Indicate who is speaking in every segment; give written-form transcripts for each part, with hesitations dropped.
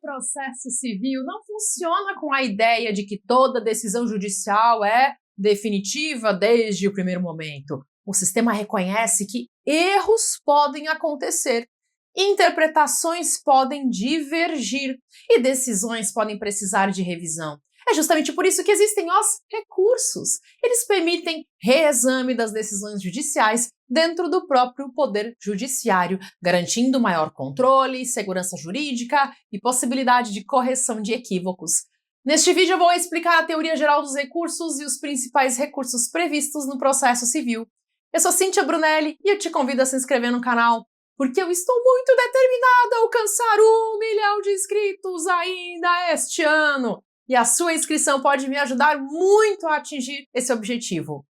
Speaker 1: processo civil não funciona com a ideia de que toda decisão judicial é definitiva desde o primeiro momento. O sistema reconhece que erros podem acontecer, interpretações podem divergir e decisões podem precisar de revisão. É justamente por isso que existem os recursos. Eles permitem reexame das decisões judiciais dentro do próprio Poder Judiciário, garantindo maior controle, segurança jurídica e possibilidade de correção de equívocos. Neste vídeo eu vou explicar a teoria geral dos recursos e os principais recursos previstos no processo civil. Eu sou Cíntia Brunelli e eu te convido a se inscrever no canal, porque eu estou muito determinada a alcançar 1 milhão de inscritos ainda este ano. E a sua inscrição pode me ajudar muito a atingir esse objetivo.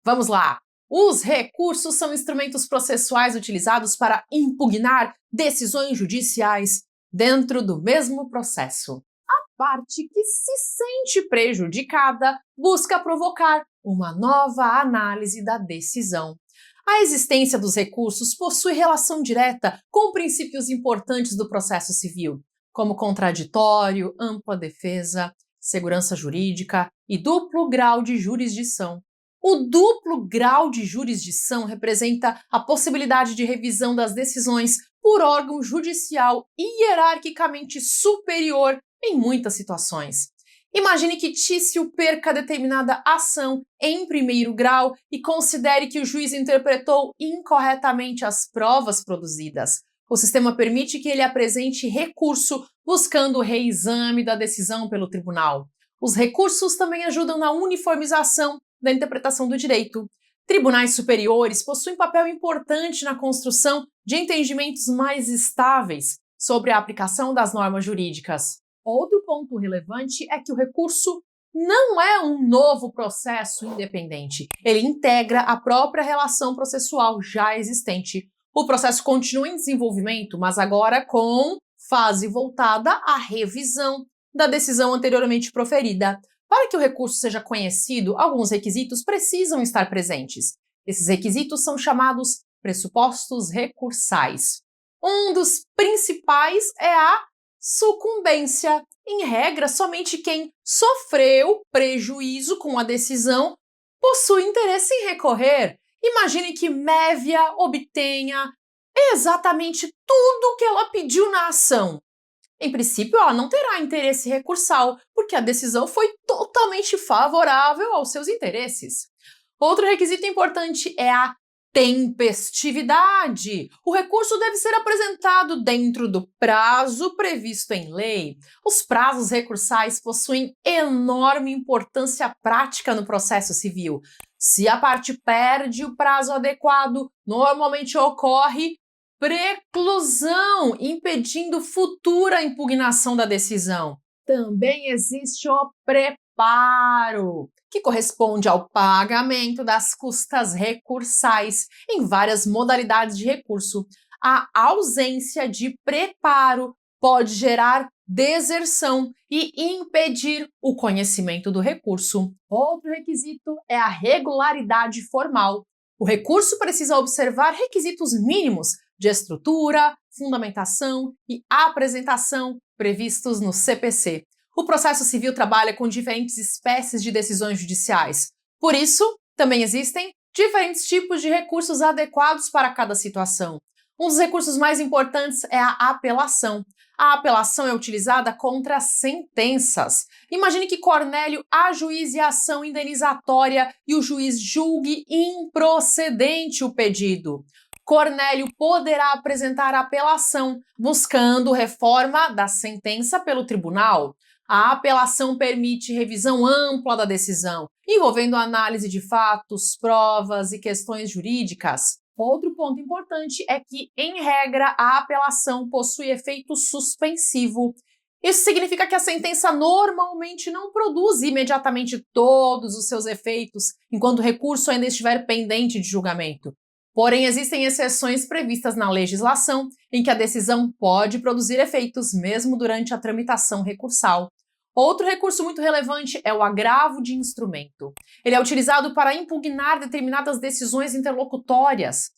Speaker 1: Vamos lá! Os recursos são instrumentos processuais utilizados para impugnar decisões judiciais dentro do mesmo processo. A parte que se sente prejudicada busca provocar uma nova análise da decisão. A existência dos recursos possui relação direta com princípios importantes do processo civil, como contraditório, ampla defesa, segurança jurídica e duplo grau de jurisdição. O duplo grau de jurisdição representa a possibilidade de revisão das decisões por órgão judicial hierarquicamente superior em muitas situações. Imagine que Tício perca determinada ação em primeiro grau e considere que o juiz interpretou incorretamente as provas produzidas. O sistema permite que ele apresente recurso buscando o reexame da decisão pelo tribunal. Os recursos também ajudam na uniformização da interpretação do direito. Tribunais superiores possuem papel importante na construção de entendimentos mais estáveis sobre a aplicação das normas jurídicas. Outro ponto relevante é que o recurso não é um novo processo independente. Ele integra a própria relação processual já existente. O processo continua em desenvolvimento, mas agora com fase voltada à revisão da decisão anteriormente proferida. Para que o recurso seja conhecido, alguns requisitos precisam estar presentes. Esses requisitos são chamados pressupostos recursais. Um dos principais é a sucumbência. Em regra, somente quem sofreu prejuízo com a decisão possui interesse em recorrer. Imagine que Mévia obtenha exatamente tudo o que ela pediu na ação. Em princípio, ela não terá interesse recursal, porque a decisão foi totalmente favorável aos seus interesses. Outro requisito importante é a tempestividade. O recurso deve ser apresentado dentro do prazo previsto em lei. Os prazos recursais possuem enorme importância prática no processo civil. Se a parte perde o prazo adequado, normalmente ocorre preclusão, impedindo futura impugnação da decisão. Também existe o preparo, que corresponde ao pagamento das custas recursais em várias modalidades de recurso. A ausência de preparo pode gerar deserção e impedir o conhecimento do recurso. Outro requisito é a regularidade formal. O recurso precisa observar requisitos mínimos de estrutura, fundamentação e apresentação previstos no CPC. O processo civil trabalha com diferentes espécies de decisões judiciais. Por isso, também existem diferentes tipos de recursos adequados para cada situação. Um dos recursos mais importantes é a apelação. A apelação é utilizada contra sentenças. Imagine que Cornélio ajuize a ação indenizatória e o juiz julgue improcedente o pedido. Cornélio poderá apresentar apelação, buscando reforma da sentença pelo tribunal. A apelação permite revisão ampla da decisão, envolvendo análise de fatos, provas e questões jurídicas. Outro ponto importante é que, em regra, a apelação possui efeito suspensivo. Isso significa que a sentença normalmente não produz imediatamente todos os seus efeitos, enquanto o recurso ainda estiver pendente de julgamento. Porém, existem exceções previstas na legislação em que a decisão pode produzir efeitos mesmo durante a tramitação recursal. Outro recurso muito relevante é o agravo de instrumento. Ele é utilizado para impugnar determinadas decisões interlocutórias.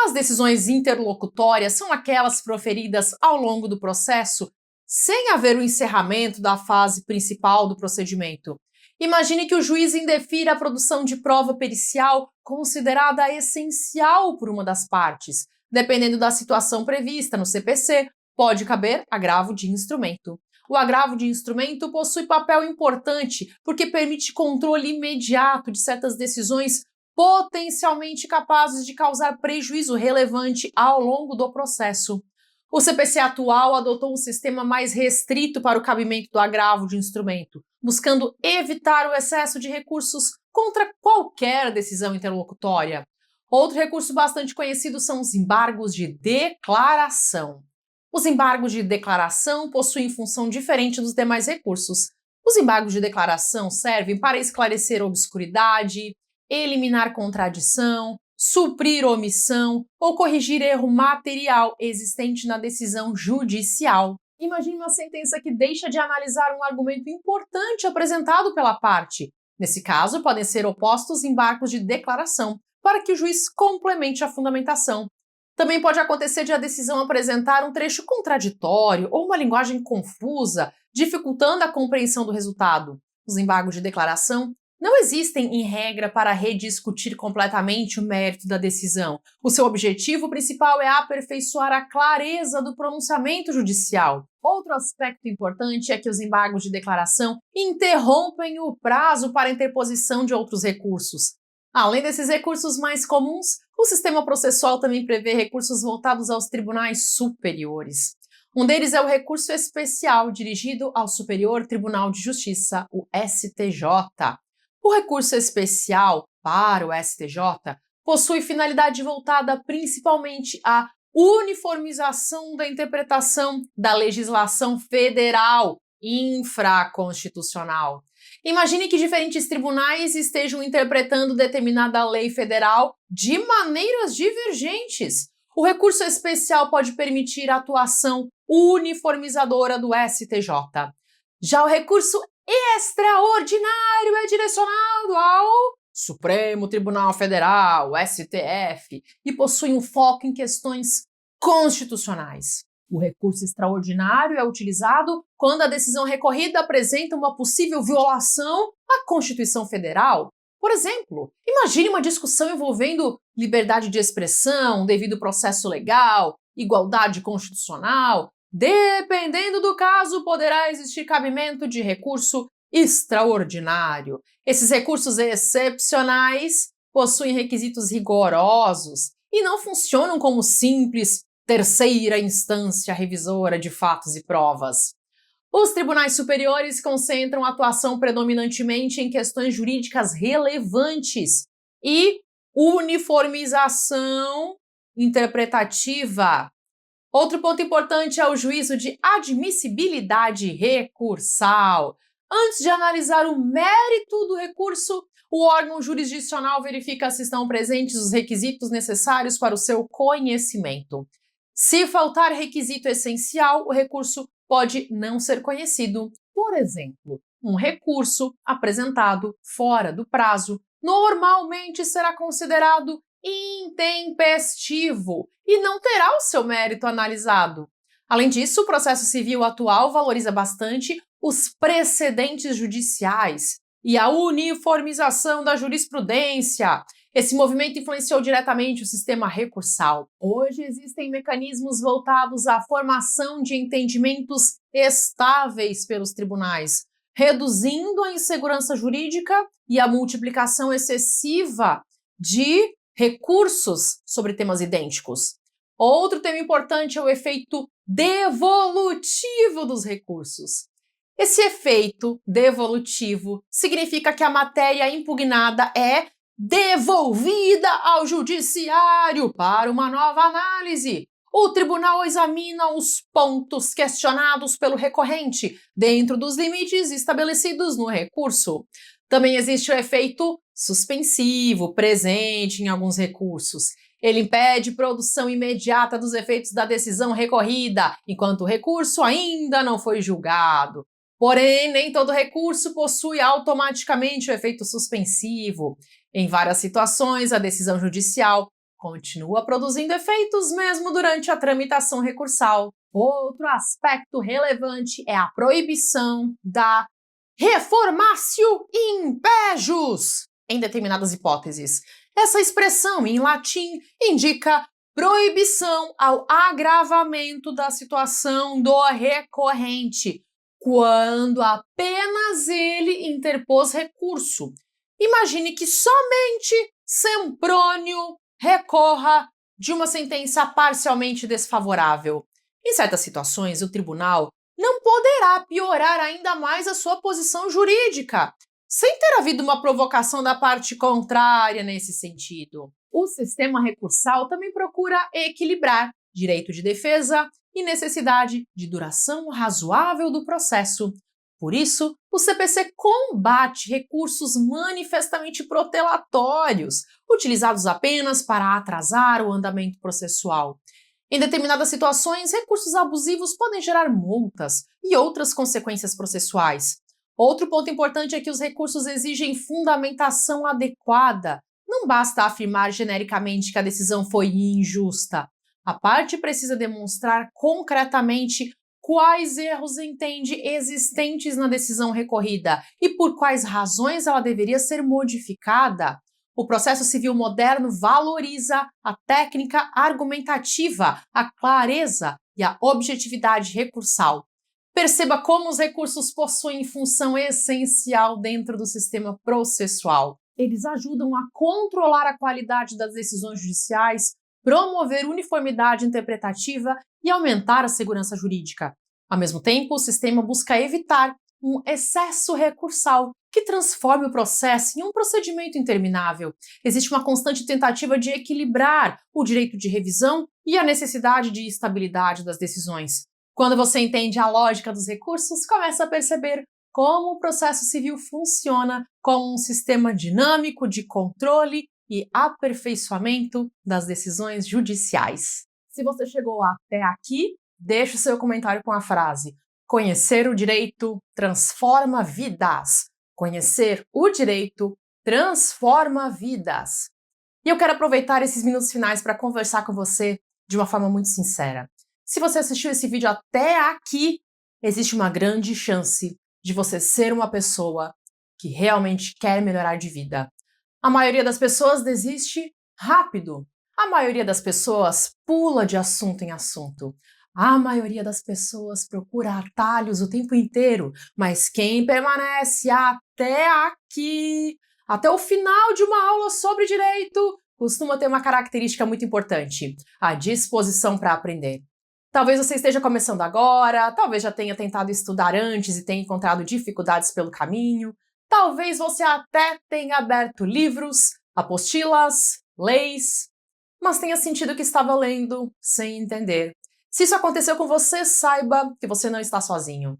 Speaker 1: As decisões interlocutórias são aquelas proferidas ao longo do processo sem haver o encerramento da fase principal do procedimento. Imagine que o juiz indefira a produção de prova pericial considerada essencial por uma das partes. Dependendo da situação prevista no CPC, pode caber agravo de instrumento. O agravo de instrumento possui papel importante porque permite controle imediato de certas decisões potencialmente capazes de causar prejuízo relevante ao longo do processo. O CPC atual adotou um sistema mais restrito para o cabimento do agravo de instrumento, buscando evitar o excesso de recursos contra qualquer decisão interlocutória. Outro recurso bastante conhecido são os embargos de declaração. Os embargos de declaração possuem função diferente dos demais recursos. Os embargos de declaração servem para esclarecer obscuridade, eliminar contradição, suprir omissão ou corrigir erro material existente na decisão judicial. Imagine uma sentença que deixa de analisar um argumento importante apresentado pela parte. Nesse caso, podem ser opostos embargos de declaração, para que o juiz complemente a fundamentação. Também pode acontecer de a decisão apresentar um trecho contraditório ou uma linguagem confusa, dificultando a compreensão do resultado. Os embargos de declaração não existem, em regra, para rediscutir completamente o mérito da decisão. O seu objetivo principal é aperfeiçoar a clareza do pronunciamento judicial. Outro aspecto importante é que os embargos de declaração interrompem o prazo para a interposição de outros recursos. Além desses recursos mais comuns, o sistema processual também prevê recursos voltados aos tribunais superiores. Um deles é o recurso especial dirigido ao Superior Tribunal de Justiça, o STJ. O recurso especial para o STJ possui finalidade voltada principalmente à uniformização da interpretação da legislação federal infraconstitucional. Imagine que diferentes tribunais estejam interpretando determinada lei federal de maneiras divergentes. O recurso especial pode permitir a atuação uniformizadora do STJ. Já o recurso extraordinário é direcionado ao Supremo Tribunal Federal, STF, e possui um foco em questões constitucionais. O recurso extraordinário é utilizado quando a decisão recorrida apresenta uma possível violação à Constituição Federal. Por exemplo, imagine uma discussão envolvendo liberdade de expressão, devido processo legal, igualdade constitucional. Dependendo do caso, poderá existir cabimento de recurso extraordinário. Esses recursos excepcionais possuem requisitos rigorosos e não funcionam como simples terceira instância revisora de fatos e provas. Os tribunais superiores concentram atuação predominantemente em questões jurídicas relevantes e uniformização interpretativa. Outro ponto importante é o juízo de admissibilidade recursal. Antes de analisar o mérito do recurso, o órgão jurisdicional verifica se estão presentes os requisitos necessários para o seu conhecimento. Se faltar requisito essencial, o recurso pode não ser conhecido. Por exemplo, um recurso apresentado fora do prazo normalmente será considerado intempestivo e não terá o seu mérito analisado. Além disso, o processo civil atual valoriza bastante os precedentes judiciais e a uniformização da jurisprudência. Esse movimento influenciou diretamente o sistema recursal. Hoje existem mecanismos voltados à formação de entendimentos estáveis pelos tribunais, reduzindo a insegurança jurídica e a multiplicação excessiva de recursos sobre temas idênticos. Outro tema importante é o efeito devolutivo dos recursos. Esse efeito devolutivo significa que a matéria impugnada é devolvida ao judiciário para uma nova análise. O tribunal examina os pontos questionados pelo recorrente dentro dos limites estabelecidos no recurso. Também existe o efeito suspensivo presente em alguns recursos. Ele impede produção imediata dos efeitos da decisão recorrida, enquanto o recurso ainda não foi julgado. Porém, nem todo recurso possui automaticamente o efeito suspensivo. Em várias situações, a decisão judicial continua produzindo efeitos mesmo durante a tramitação recursal. Outro aspecto relevante é a proibição da reformatio impejus em determinadas hipóteses. Essa expressão em latim indica proibição ao agravamento da situação do recorrente, quando apenas ele interpôs recurso. Imagine que somente Semprônio recorra de uma sentença parcialmente desfavorável. Em certas situações, o tribunal não poderá piorar ainda mais a sua posição jurídica, sem ter havido uma provocação da parte contrária nesse sentido. O sistema recursal também procura equilibrar direito de defesa e necessidade de duração razoável do processo. Por isso, o CPC combate recursos manifestamente protelatórios, utilizados apenas para atrasar o andamento processual. Em determinadas situações, recursos abusivos podem gerar multas e outras consequências processuais. Outro ponto importante é que os recursos exigem fundamentação adequada. Não basta afirmar genericamente que a decisão foi injusta. A parte precisa demonstrar concretamente quais erros entende existentes na decisão recorrida e por quais razões ela deveria ser modificada. O processo civil moderno valoriza a técnica argumentativa, a clareza e a objetividade recursal. Perceba como os recursos possuem função essencial dentro do sistema processual. Eles ajudam a controlar a qualidade das decisões judiciais, promover uniformidade interpretativa e aumentar a segurança jurídica. Ao mesmo tempo, o sistema busca evitar um excesso recursal que transforme o processo em um procedimento interminável. Existe uma constante tentativa de equilibrar o direito de revisão e a necessidade de estabilidade das decisões. Quando você entende a lógica dos recursos, começa a perceber como o processo civil funciona como um sistema dinâmico de controle e aperfeiçoamento das decisões judiciais. Se você chegou até aqui, deixe o seu comentário com a frase: conhecer o direito transforma vidas. Conhecer o direito transforma vidas. E eu quero aproveitar esses minutos finais para conversar com você de uma forma muito sincera. Se você assistiu esse vídeo até aqui, existe uma grande chance de você ser uma pessoa que realmente quer melhorar de vida. A maioria das pessoas desiste rápido. A maioria das pessoas pula de assunto em assunto. A maioria das pessoas procura atalhos o tempo inteiro, mas quem permanece até aqui, até o final de uma aula sobre direito, costuma ter uma característica muito importante: a disposição para aprender. Talvez você esteja começando agora, talvez já tenha tentado estudar antes e tenha encontrado dificuldades pelo caminho, talvez você até tenha aberto livros, apostilas, leis, mas tenha sentido que estava lendo sem entender. Se isso aconteceu com você, saiba que você não está sozinho.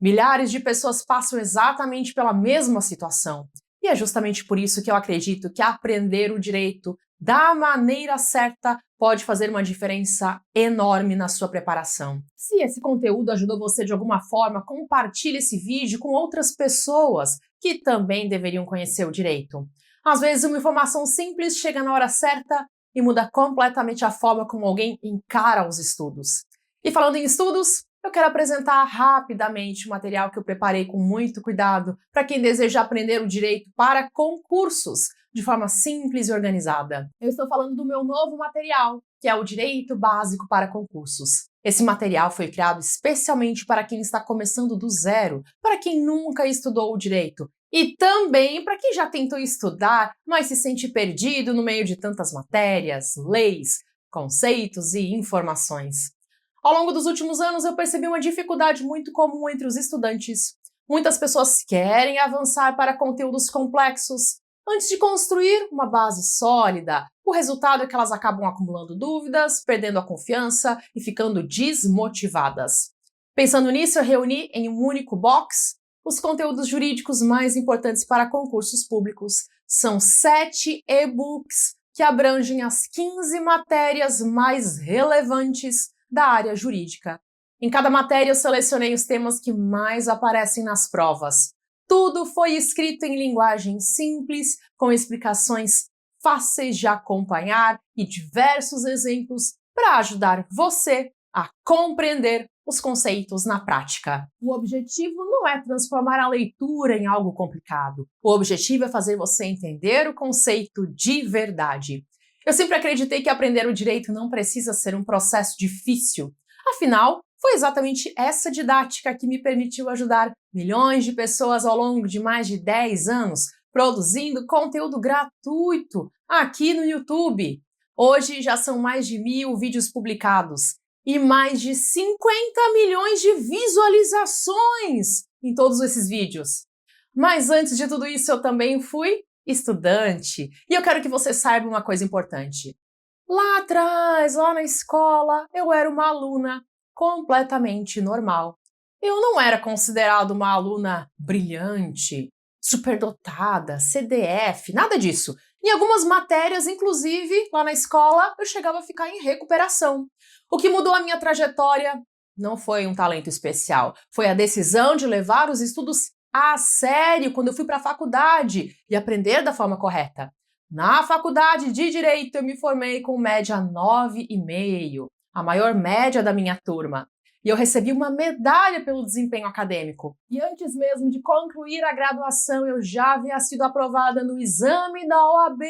Speaker 1: Milhares de pessoas passam exatamente pela mesma situação. E é justamente por isso que eu acredito que aprender o direito da maneira certa pode fazer uma diferença enorme na sua preparação. Se esse conteúdo ajudou você de alguma forma, compartilhe esse vídeo com outras pessoas que também deveriam conhecer o direito. Às vezes, uma informação simples chega na hora certa e muda completamente a forma como alguém encara os estudos. E falando em estudos, eu quero apresentar rapidamente o material que eu preparei com muito cuidado para quem deseja aprender o direito para concursos de forma simples e organizada. Eu estou falando do meu novo material, que é o Direito Básico para Concursos. Esse material foi criado especialmente para quem está começando do zero, para quem nunca estudou o direito, e também para quem já tentou estudar, mas se sente perdido no meio de tantas matérias, leis, conceitos e informações. Ao longo dos últimos anos, eu percebi uma dificuldade muito comum entre os estudantes. Muitas pessoas querem avançar para conteúdos complexos antes de construir uma base sólida. O resultado é que elas acabam acumulando dúvidas, perdendo a confiança e ficando desmotivadas. Pensando nisso, eu reuni em um único box os conteúdos jurídicos mais importantes para concursos públicos. São 7 e-books que abrangem as 15 matérias mais relevantes da área jurídica. Em cada matéria eu selecionei os temas que mais aparecem nas provas. Tudo foi escrito em linguagem simples, com explicações fáceis de acompanhar e diversos exemplos para ajudar você a compreender os conceitos na prática. O objetivo não é transformar a leitura em algo complicado. O objetivo é fazer você entender o conceito de verdade. Eu sempre acreditei que aprender o direito não precisa ser um processo difícil. Afinal, foi exatamente essa didática que me permitiu ajudar milhões de pessoas ao longo de mais de 10 anos, produzindo conteúdo gratuito aqui no YouTube. Hoje já são mais de 1.000 vídeos publicados e mais de 50 milhões de visualizações em todos esses vídeos. Mas antes de tudo isso, eu também fui estudante. E eu quero que você saiba uma coisa importante. Lá atrás, lá na escola, eu era uma aluna completamente normal. Eu não era considerada uma aluna brilhante, superdotada, CDF, nada disso. Em algumas matérias, inclusive, lá na escola, eu chegava a ficar em recuperação. O que mudou a minha trajetória não foi um talento especial, foi a decisão de levar os estudos a sério quando eu fui para a faculdade e aprender da forma correta. Na faculdade de Direito, eu me formei com média 9,5, a maior média da minha turma. E eu recebi uma medalha pelo desempenho acadêmico. E antes mesmo de concluir a graduação, eu já havia sido aprovada no exame da OAB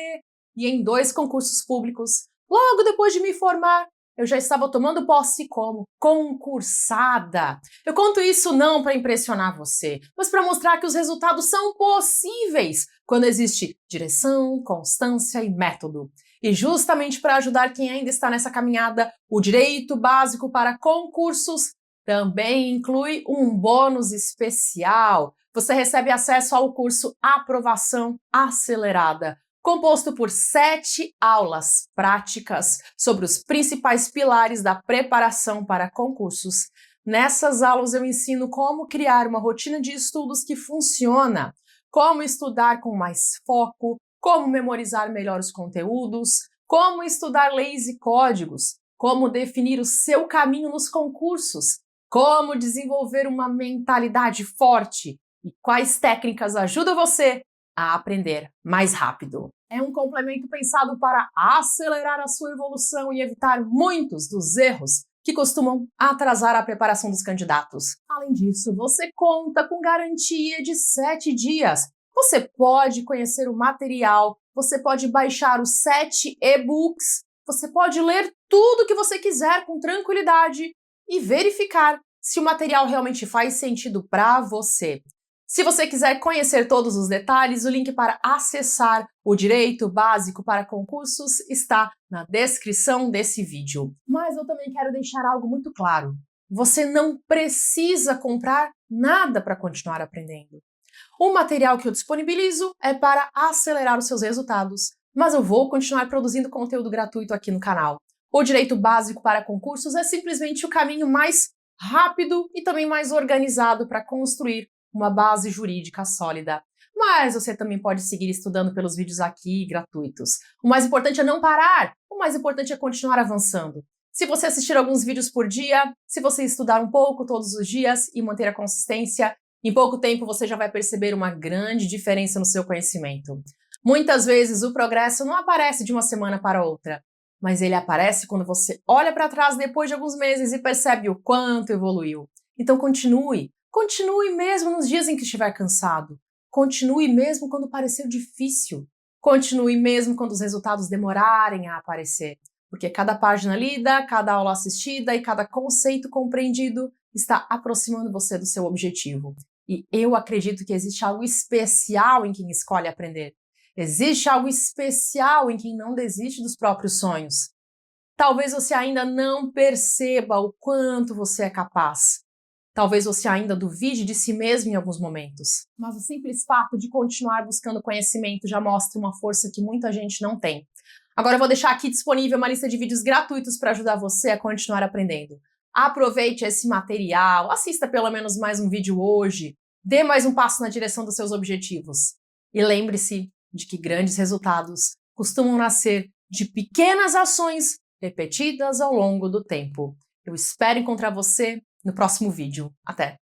Speaker 1: e em 2 concursos públicos. Logo depois de me formar, eu já estava tomando posse como concursada. Eu conto isso não para impressionar você, mas para mostrar que os resultados são possíveis quando existe direção, constância e método. E justamente para ajudar quem ainda está nessa caminhada, o Direito Básico para Concursos também inclui um bônus especial. Você recebe acesso ao curso Aprovação Acelerada, composto por 7 aulas práticas sobre os principais pilares da preparação para concursos. Nessas aulas eu ensino como criar uma rotina de estudos que funciona, como estudar com mais foco, como memorizar melhor os conteúdos, como estudar leis e códigos, como definir o seu caminho nos concursos, como desenvolver uma mentalidade forte e quais técnicas ajudam você a aprender mais rápido. É um complemento pensado para acelerar a sua evolução e evitar muitos dos erros que costumam atrasar a preparação dos candidatos. Além disso, você conta com garantia de 7 dias. Você pode conhecer o material, você pode baixar os 7 e-books, você pode ler tudo que você quiser com tranquilidade e verificar se o material realmente faz sentido para você. Se você quiser conhecer todos os detalhes, o link para acessar o Direito Básico para Concursos está na descrição desse vídeo. Mas eu também quero deixar algo muito claro. Você não precisa comprar nada para continuar aprendendo. O material que eu disponibilizo é para acelerar os seus resultados, mas eu vou continuar produzindo conteúdo gratuito aqui no canal. O Direito Básico para Concursos é simplesmente o caminho mais rápido e também mais organizado para construir uma base jurídica sólida. Mas você também pode seguir estudando pelos vídeos aqui gratuitos. O mais importante é não parar, o mais importante é continuar avançando. Se você assistir alguns vídeos por dia, se você estudar um pouco todos os dias e manter a consistência, em pouco tempo você já vai perceber uma grande diferença no seu conhecimento. Muitas vezes o progresso não aparece de uma semana para outra, mas ele aparece quando você olha para trás depois de alguns meses e percebe o quanto evoluiu. Então continue. Continue mesmo nos dias em que estiver cansado. Continue mesmo quando parecer difícil. Continue mesmo quando os resultados demorarem a aparecer. Porque cada página lida, cada aula assistida e cada conceito compreendido está aproximando você do seu objetivo. E eu acredito que existe algo especial em quem escolhe aprender. Existe algo especial em quem não desiste dos próprios sonhos. Talvez você ainda não perceba o quanto você é capaz. Talvez você ainda duvide de si mesmo em alguns momentos, mas o simples fato de continuar buscando conhecimento já mostra uma força que muita gente não tem. Agora eu vou deixar aqui disponível uma lista de vídeos gratuitos para ajudar você a continuar aprendendo. Aproveite esse material, assista pelo menos mais um vídeo hoje, dê mais um passo na direção dos seus objetivos. E lembre-se de que grandes resultados costumam nascer de pequenas ações repetidas ao longo do tempo. Eu espero encontrar você no próximo vídeo. Até!